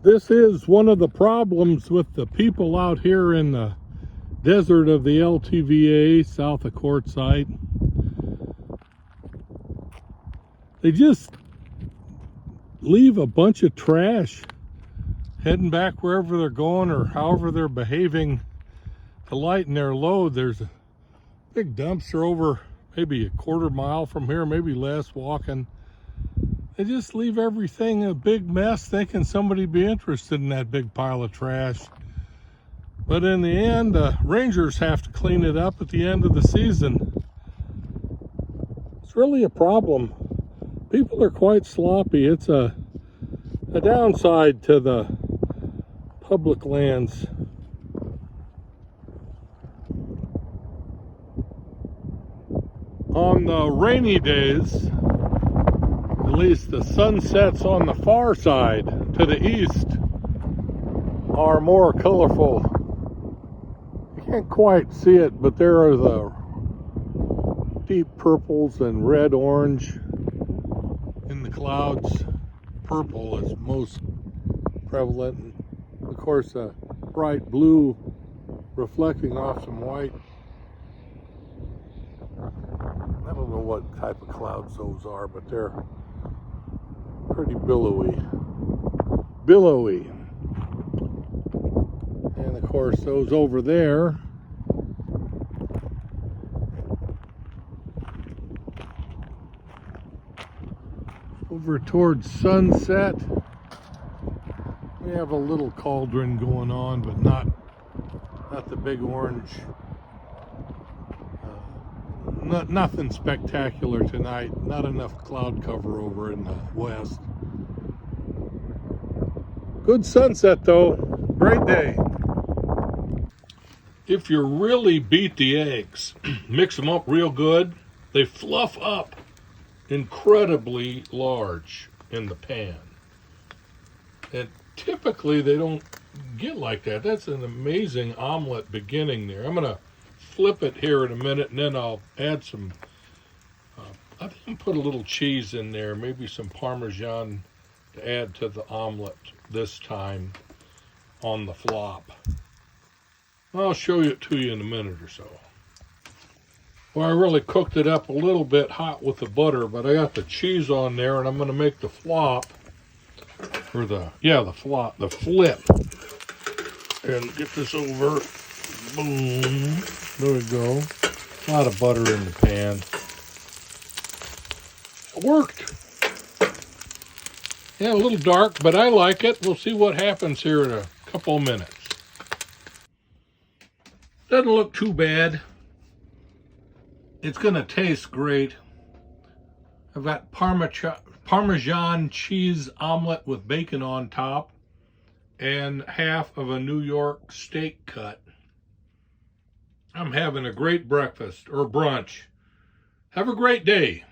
This is one of the problems with the people out here in the desert of the LTVA south of Quartzsite. They just leave a bunch of trash heading back wherever they're going or however they're behaving to lighten their load. There's a big dumpster over maybe a quarter mile from here, maybe less walking. They just leave everything a big mess, thinking somebody be interested in that big pile of trash. But in the end, rangers have to clean it up at the end of the season. It's really a problem. People are quite sloppy. It's a downside to the public lands. On the rainy days, at least the sunsets on the far side to the east are more colorful. You can't quite see it, but there are the deep purples and red orange in the clouds. Purple is most prevalent. Of course, a bright blue reflecting off some white. I don't know what type of clouds those are, but they're pretty billowy. And of course, those over there over towards sunset, we have a little cauldron going on, but not the big orange. Nothing spectacular tonight. Not enough cloud cover over in the west. Good sunset though. Great day. If you really beat the eggs, mix them up real good, they fluff up incredibly large in the pan. And typically they don't get like that. That's an amazing omelet beginning there. I'm gonna flip it here in a minute, and then I'll add some, I think I'll put a little cheese in there, maybe some Parmesan to add to the omelet this time on the flop. I'll show it to you in a minute or so. Well, I really cooked it up a little bit hot with the butter, but I got the cheese on there, and I'm going to make the flop, or the flip, and get this over. Boom. There we go. A lot of butter in the pan. It worked. Yeah, a little dark, but I like it. We'll see what happens here in a couple of minutes. Doesn't look too bad. It's going to taste great. I've got Parmesan cheese omelet with bacon on top and half of a New York steak cut. I'm having a great breakfast or brunch. Have a great day.